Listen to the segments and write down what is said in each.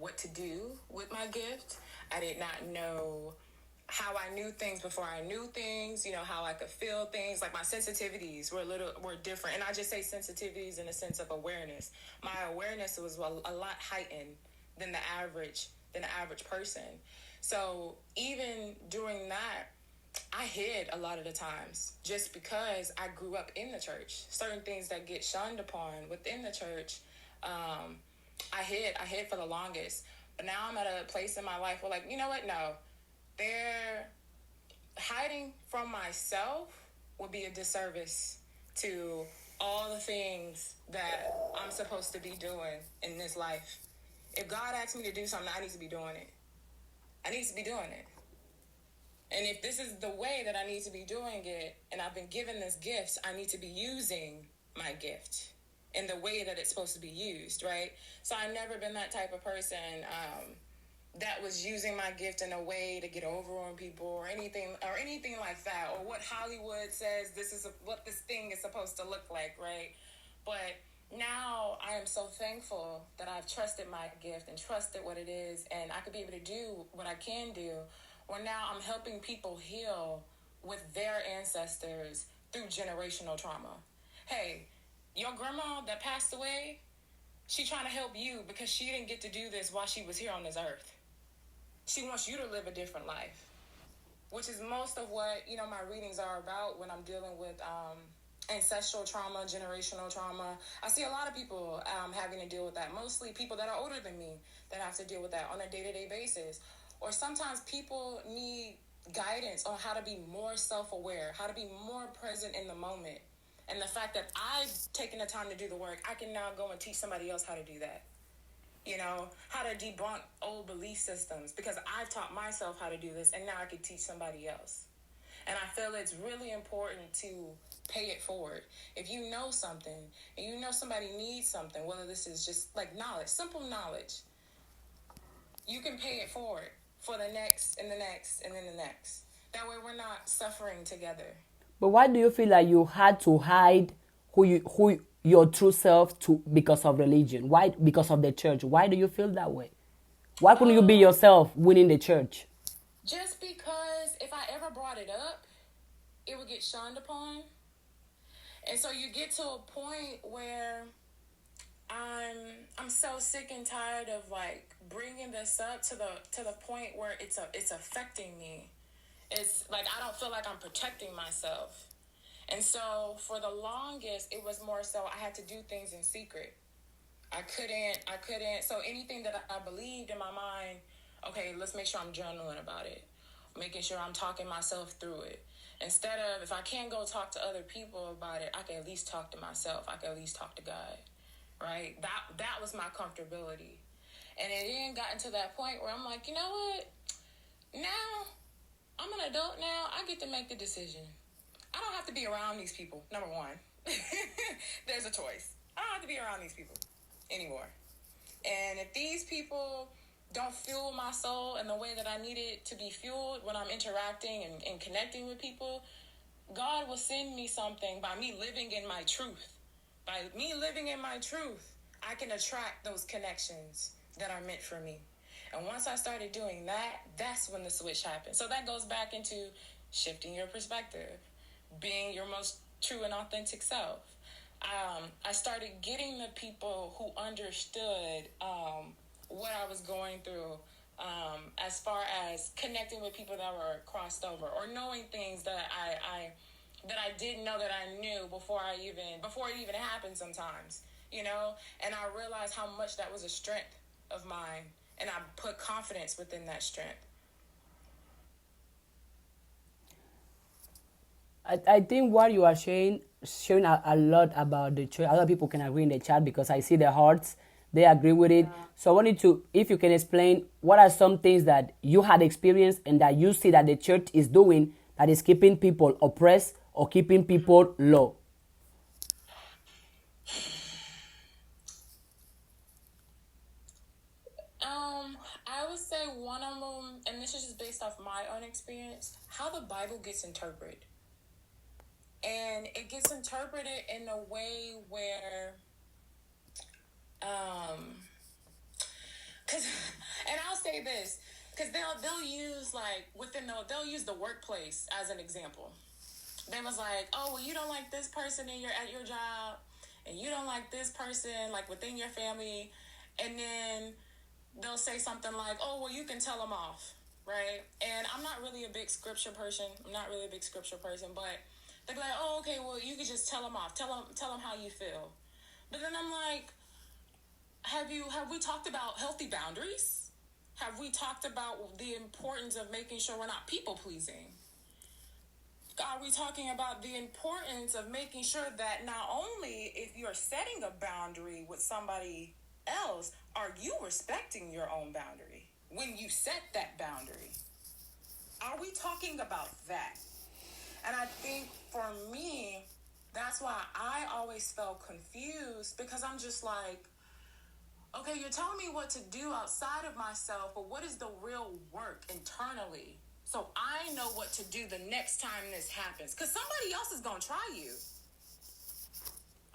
what to do with my gift. I did not know how I knew things before I knew things, how I could feel things. Like my sensitivities were different. And I just say sensitivities in the sense of awareness. My awareness was a lot heightened than the average person. So even during that, I hid a lot of the times just because I grew up in the church. Certain things that get shunned upon within the church, I hid for the longest. But now I'm at a place in my life where, like, you know what? No, they're hiding from myself would be a disservice to all the things that I'm supposed to be doing in this life. If God asks me to do something, I need to be doing it. I need to be doing it. And if this is the way that I need to be doing it, and I've been given this gift, I need to be using my gift in the way that it's supposed to be used, right? So I've never been that type of person that was using my gift in a way to get over on people or anything like that, or what Hollywood says what this thing is supposed to look like, right? But now I am so thankful that I've trusted my gift and trusted what it is, and I could be able to do what I can do. Well, now I'm helping people heal with their ancestors through generational trauma. Hey, your grandma that passed away, she trying to help you because she didn't get to do this while she was here on this earth. She wants you to live a different life, which is most of what, my readings are about when I'm dealing with ancestral trauma, generational trauma. I see a lot of people having to deal with that, mostly people that are older than me that have to deal with that on a day-to-day basis. Or sometimes people need guidance on how to be more self-aware, how to be more present in the moment. And the fact that I've taken the time to do the work, I can now go and teach somebody else how to do that. How to debunk old belief systems, because I've taught myself how to do this, and now I can teach somebody else. And I feel it's really important to pay it forward. If you know something, and you know somebody needs something, whether this is just like knowledge, simple knowledge, you can pay it forward for the next and the next and then the next. That way we're not suffering together. But why do you feel like you had to hide who your true self to because of religion? Why? Because of the church? Why do you feel that way? Why couldn't you be yourself within the church? Just because if I ever brought it up, it would get shunned upon. And so you get to a point where I'm so sick and tired of like bringing this up to the point where it's affecting me. It's like I don't feel like I'm protecting myself. And so for the longest, it was more so I had to do things in secret. I couldn't. So anything that I believed in my mind, okay, let's make sure I'm journaling about it. Making sure I'm talking myself through it. Instead of, if I can't go talk to other people about it, I can at least talk to myself. I can at least talk to God, right? That was my comfortability. And it then gotten to that point where I'm like, you know what? Now, I'm an adult now. I get to make the decision. I don't have to be around these people, number one. There's a choice. I don't have to be around these people anymore. And if these people don't fuel my soul in the way that I need it to be fueled when I'm interacting and connecting with people, God will send me something by me living in my truth. By me living in my truth, I can attract those connections that are meant for me. And once I started doing that, that's when the switch happened. So that goes back into shifting your perspective, being your most true and authentic self. I started getting the people who understood what I was going through, as far as connecting with people that were crossed over, or knowing things that I didn't know that I knew before it even happened sometimes, And I realized how much that was a strength of mine, and I put confidence within that strength. I think what you are showing a lot about the church. Other people can agree in the chat because I see their hearts. They agree with it. Yeah. So I wanted to, if you can explain, what are some things that you had experienced and that you see that the church is doing that is keeping people oppressed or keeping people low? I would say one of them, and this is just based off my own experience, how the Bible gets interpreted. And it gets interpreted in a way where, because say this because they'll use like they'll use the workplace as an example. They was like, oh, well, you don't like this person at your job, and you don't like this person like within your family, and then they'll say something like, oh, well, you can tell them off, right? And I'm not really a big scripture person. But they'll be like, oh, okay, well, you can just tell them off. Tell them how you feel. But then I'm like, have we talked about healthy boundaries? Have we talked about the importance of making sure we're not people pleasing? Are we talking about the importance of making sure that not only if you're setting a boundary with somebody else, are you respecting your own boundary when you set that boundary? Are we talking about that? And I think for me, that's why I always felt confused, because I'm just like, okay, you're telling me what to do outside of myself, but what is the real work internally? So I know what to do the next time this happens. Because somebody else is going to try you.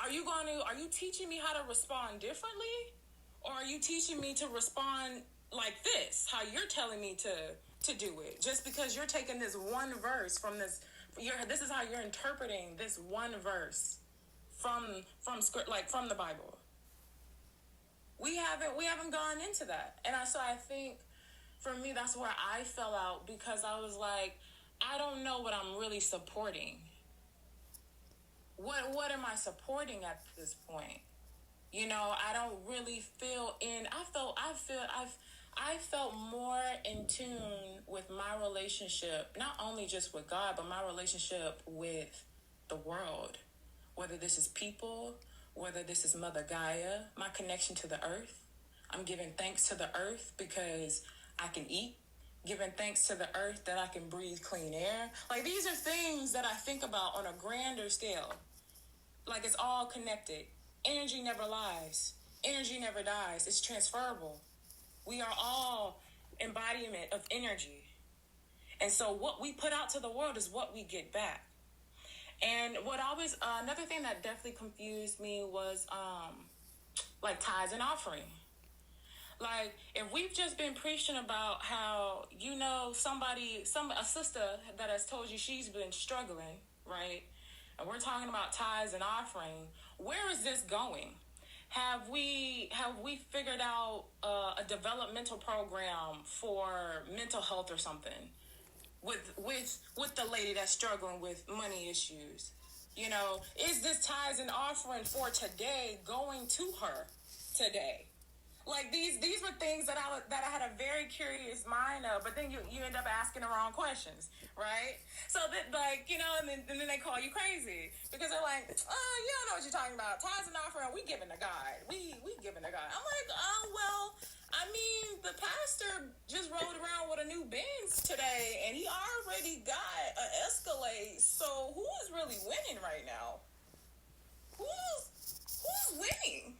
Are you teaching me how to respond differently? Or are you teaching me to respond like this, how you're telling me to do it? Just because you're taking this one verse from this is how you're interpreting this one verse from script, like from the Bible. We haven't gone into that. And so I think for me, that's where I fell out, because I was like, I don't know what I'm really supporting. What am I supporting at this point? You know, I don't really I felt more in tune with my relationship, not only just with God, but my relationship with the world. Whether this is people, whether this is Mother Gaia, my connection to the earth. I'm giving thanks to the earth because I can eat. Giving thanks to the earth that I can breathe clean air. Like, these are things that I think about on a grander scale. Like, it's all connected. Energy never lies. Energy never dies. It's transferable. We are all embodiment of energy. And so what we put out to the world is what we get back. And another thing that definitely confused me was, like, tithes and offering. Like, if we've just been preaching about how, you know, a sister that has told you she's been struggling, right? And we're talking about tithes and offering, where is this going? Have we figured out a developmental program for mental health or something with the lady that's struggling with money issues? You know, is this tithes and offering for today going to her today? Like, these were things that I had a very curious mind of, but then you end up asking the wrong questions, right? So that, like, you know, and then they call you crazy because they're like, oh, you don't know what you're talking about. Tithes and offering, we giving to God. We giving to God. I'm like, oh, well, I mean, the pastor just rode around with a new Benz today, and he already got an Escalade. So who is really winning right now? Who's winning?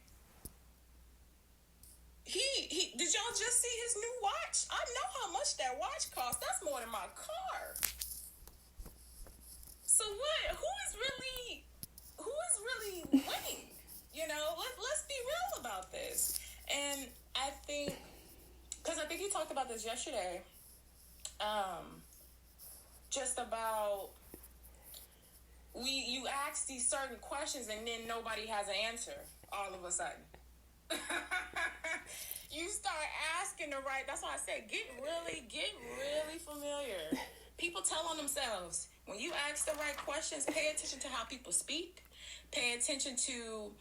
He did y'all just see his new watch? I know how much that watch costs. That's more than my car. So what? Who is really winning? You know, let's be real about this. And I think, because I think you talked about this yesterday, just about you ask these certain questions and then nobody has an answer all of a sudden. You start asking the right. That's why I said get really familiar. People tell on themselves. When you ask the right questions, pay attention to how people speak. Pay attention to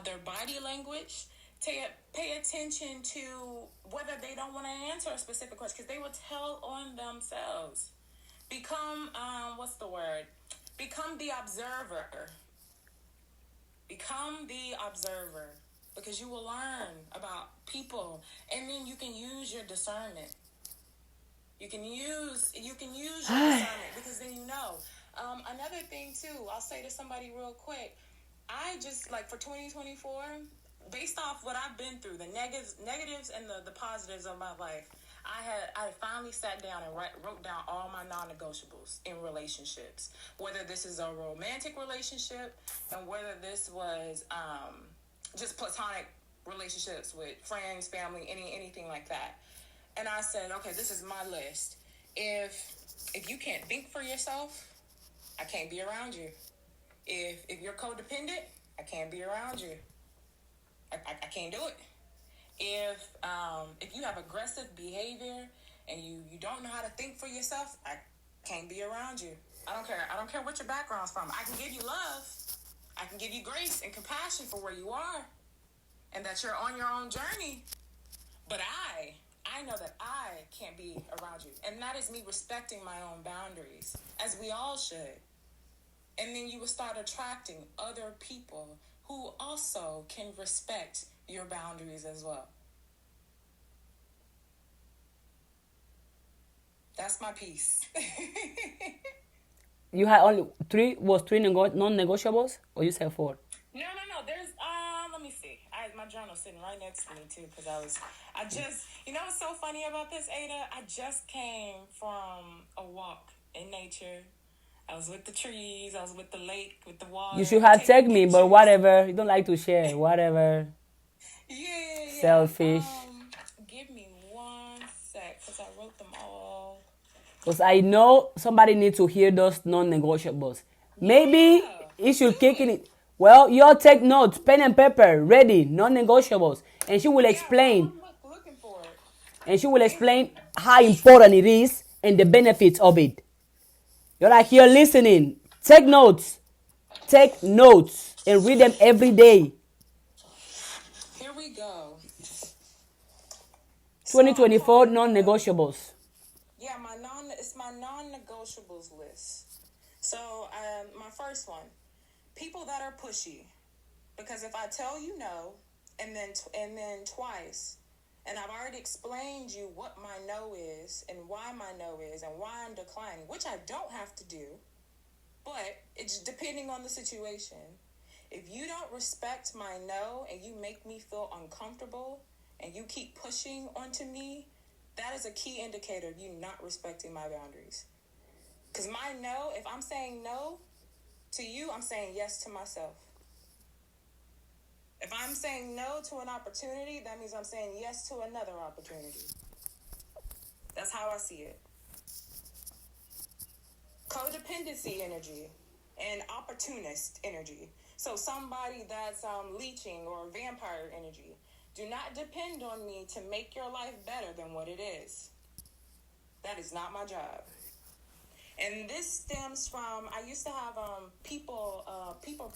their body language. Pay attention to whether they don't want to answer a specific question, because they will tell on themselves. Become Become the observer. Become the observer. Because you will learn about people, and then you can use your discernment. You can use your discernment, because then you know. Another thing too, I'll say to somebody real quick. I just, like, for 2024, based off what I've been through, the negatives and the positives of my life, I finally sat down and wrote down all my non-negotiables in relationships. Whether this is a romantic relationship, and whether this was just platonic relationships with friends, family, anything like that. and I said, okay, this is my list. If you can't think for yourself, I can't be around you. If you're codependent, I can't be around you. I can't do it. If you have aggressive behavior and you don't know how to think for yourself, I can't be around you. I don't care. I don't care what your background's from. I can give you love. I can give you grace and compassion for where you are and that you're on your own journey. But I know that I can't be around you. And that is me respecting my own boundaries, as we all should. And then you will start attracting other people who also can respect your boundaries as well. That's my piece. You had only three non-negotiables, or you said 4? No. There's let me see. My journal's sitting right next to me too, because I just you know what's so funny about this, Ada? I just came from a walk in nature. I was with the trees. I was with the lake, with the water. You should have tagged me, but whatever. You don't like to share. Whatever. Yeah. Selfish. Give me one sec, because I wrote them all. Because I know somebody needs to hear those non-negotiables. Maybe you should kick in it. Well, you all take notes, pen and paper, ready, non-negotiables. And she will explain. I'm looking for it. And she will explain how important it is and the benefits of it. You're like, you're listening. Take notes. Take notes and read them every day. Here we go. 2024 non-negotiables. Yeah, it's my non-negotiables list. So, my first one, people that are pushy, because if I tell you no, and then twice, and I've already explained you what my no is, and why my no is, and why I'm declining, which I don't have to do, but it's depending on the situation. If you don't respect my no, and you make me feel uncomfortable, and you keep pushing onto me, that is a key indicator of you not respecting my boundaries. Because my no, if I'm saying no to you, I'm saying yes to myself. If I'm saying no to an opportunity, that means I'm saying yes to another opportunity. That's how I see it. Codependency energy and opportunist energy. So somebody that's leeching or vampire energy. Do not depend on me to make your life better than what it is. That is not my job. And this stems from, I used to have people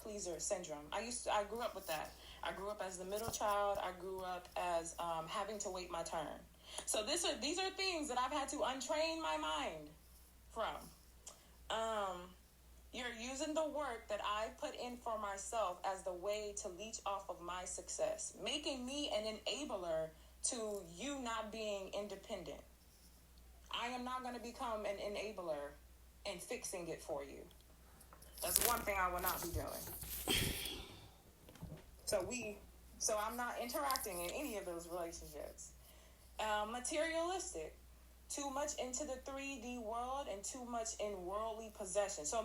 pleaser syndrome. I grew up with that. I grew up as the middle child. I grew up as having to wait my turn. So these are things that I've had to untrain my mind from. You're using the work that I put in for myself as the way to leech off of my success, making me an enabler to you not being independent. I am not going to become an enabler and fixing it for you. That's one thing I will not be doing. So I'm not interacting in any of those relationships. Materialistic. Too much into the 3D world and too much in worldly possessions. So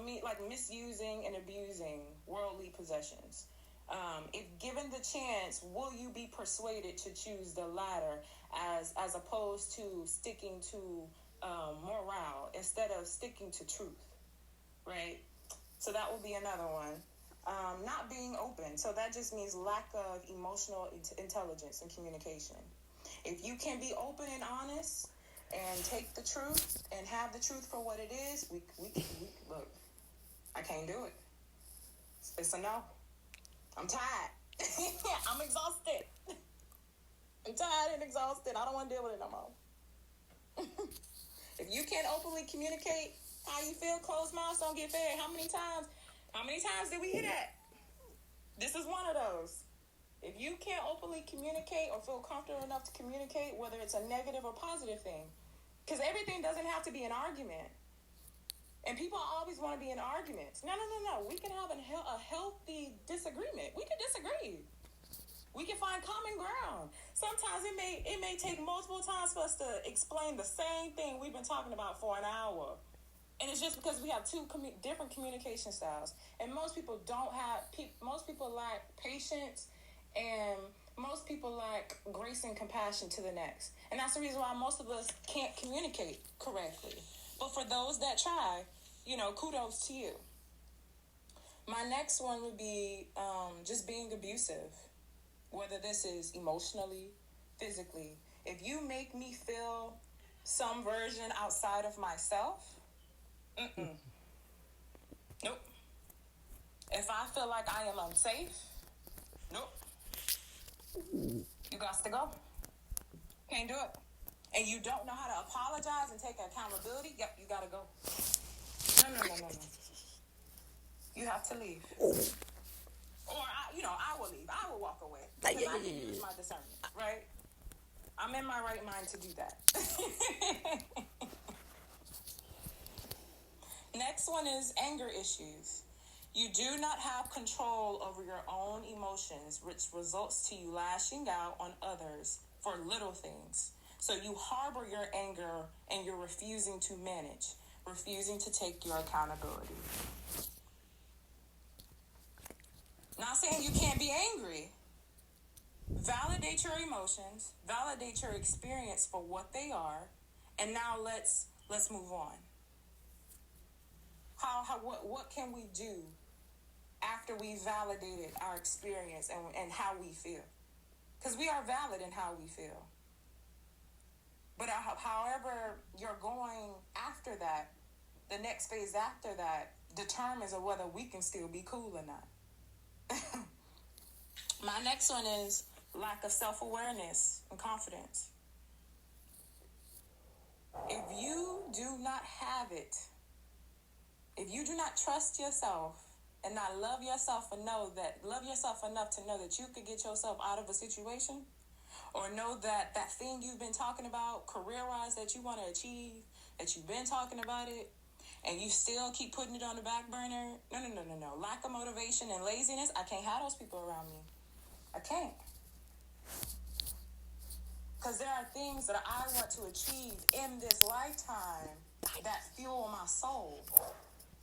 misusing and abusing worldly possessions. If given the chance, will you be persuaded to choose the latter as opposed to sticking to morale instead of sticking to truth, right? So that will be another one. Not being open. So that just means lack of emotional intelligence and communication. If you can be open and honest and take the truth and have the truth for what it is, we look, I can't do it. It's a no. I'm tired. I'm exhausted. I'm tired and exhausted. I don't want to deal with it no more. If you can't openly communicate how you feel, closed mouths don't get fed. How many times did we hear that? This is one of those. If you can't openly communicate or feel comfortable enough to communicate, whether it's a negative or positive thing, because everything doesn't have to be an argument. And people always want to be in arguments. No. We can have a healthy disagreement. We can disagree. We can find common ground. Sometimes it may take multiple times for us to explain the same thing we've been talking about for an hour. And it's just because we have two different communication styles. And most people lack patience, and most people lack grace and compassion to the next. And that's the reason why most of us can't communicate correctly. But for those that try, kudos to you. My next one would be just being abusive, whether this is emotionally, physically. If you make me feel some version outside of myself, nope. If I feel like I am unsafe, nope. You got to go. Can't do it. And you don't know how to apologize and take accountability, yep, you got to go. No. You have to leave. Or, I will leave. I will walk away. Because I can use my discernment, right? I'm in my right mind to do that. Next one is anger issues. You do not have control over your own emotions, which results to you lashing out on others for little things. So you harbor your anger and you're refusing to manage, refusing to take your accountability. Not saying you can't be angry. Validate your emotions, validate your experience for what they are, and now let's move on. What can we do after we validated our experience and how we feel? Because we are valid in how we feel. But however you're going after that, the next phase after that determines whether we can still be cool or not. My next one is lack of self-awareness and confidence. If you do not have it, if you do not trust yourself and not love yourself enough to know that you could get yourself out of a situation, or know that thing you've been talking about career-wise that you want to achieve, that you've been talking about it, and you still keep putting it on the back burner, no. Lack of motivation and laziness, I can't have those people around me. I can't. Because there are things that I want to achieve in this lifetime that fuel my soul.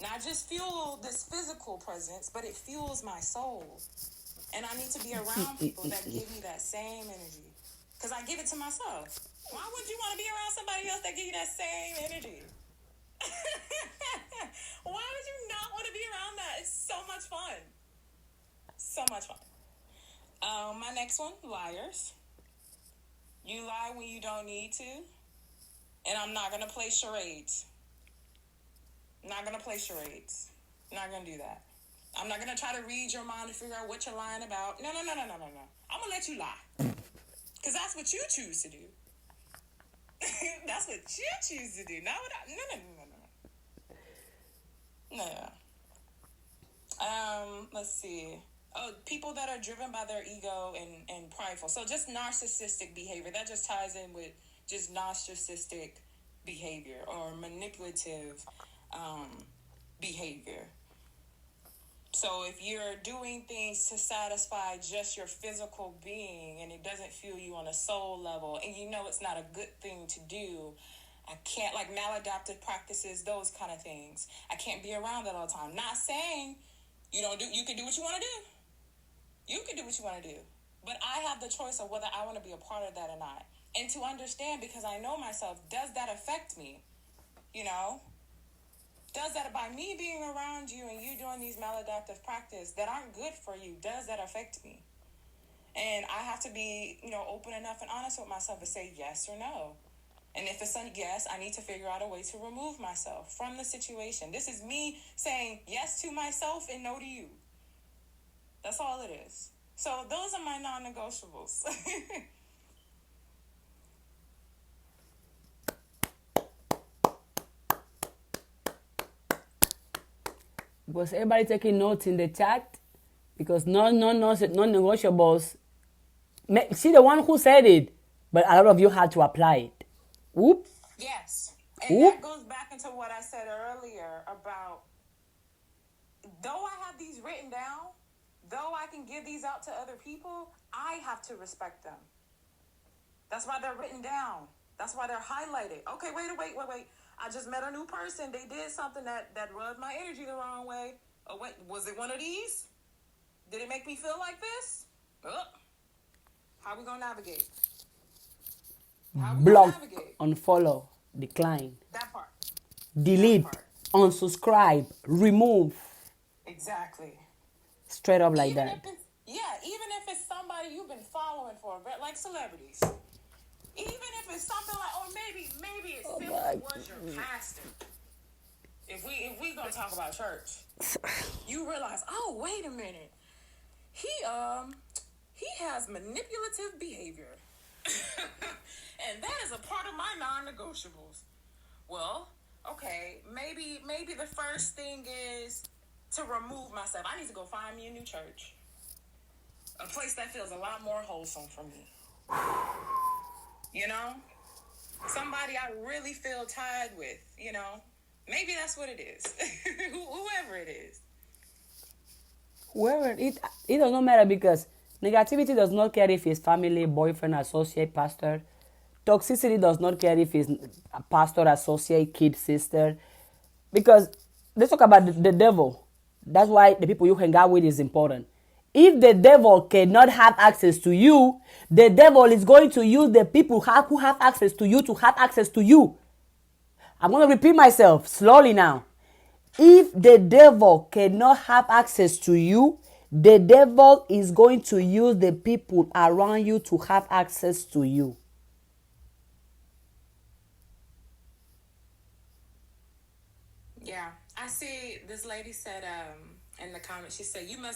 Not just fuel this physical presence, but it fuels my soul. And I need to be around people that give me that same energy. Because I give it to myself. Why would you want to be around somebody else that give you that same energy? Why would you not want to be around that? It's so much fun. So much fun. My next one, liars. You lie when you don't need to. And I'm not going to play charades. Not going to play charades. Not going to do that. I'm not going to try to read your mind to figure out what you're lying about. No. I'm going to let you lie. Because that's what you choose to do. That's what you choose to do. Not what No. Let's see. Oh, people that are driven by their ego and prideful. So just narcissistic behavior. That just ties in with just narcissistic behavior or manipulative behavior. So if you're doing things to satisfy just your physical being and it doesn't fuel you on a soul level, and you know it's not a good thing to do, I can't, like maladaptive practices, those kind of things. I can't be around that all the time. Not saying you can do what you want to do. You can do what you want to do. But I have the choice of whether I want to be a part of that or not. And to understand, because I know myself, does that affect me? Does that, by me being around you and you doing these maladaptive practices that aren't good for you, does that affect me? And I have to be, open enough and honest with myself to say yes or no. And if it's a yes, I need to figure out a way to remove myself from the situation. This is me saying yes to myself and no to you. That's all it is. So those are my non-negotiables. Was everybody taking notes in the chat? Because non-negotiables. See, the one who said it, but a lot of you had to apply it. Whoop. Yes. And that goes back into what I said earlier about, though I have these written down, though I can give these out to other people, I have to respect them. That's why they're written down. That's why they're highlighted. Okay, wait. I just met a new person. They did something that rubbed my energy the wrong way. Oh, wait, was it one of these? Did it make me feel like this? Oh. How we gonna navigate? How we gonna Block, navigate? unfollow, decline, That part. delete, part. unsubscribe, remove. Exactly. Straight up like Even that. if it's even if it's somebody you've been following for, like celebrities. Even if it's something like, or maybe it simply was your pastor. If we gonna talk about church, you realize, oh wait a minute, he has manipulative behavior, and that is a part of my non-negotiables. Well, okay, maybe the first thing is to remove myself. I need to go find me a new church, a place that feels a lot more wholesome for me. You know, somebody I really feel tied with. You know, maybe that's what it is. Whoever it is. Whoever it does not matter because negativity does not care if it's family, boyfriend, associate, pastor. Toxicity does not care if it's a pastor, associate, kid, sister. Because let's talk about the devil. That's why the people you hang out with is important. If the devil cannot have access to you, the devil is going to use the people who have access to you to have access to you. I'm going to repeat myself slowly now. If the devil cannot have access to you, the devil is going to use the people around you to have access to you. Yeah, I see this lady said in the comments, she said, you must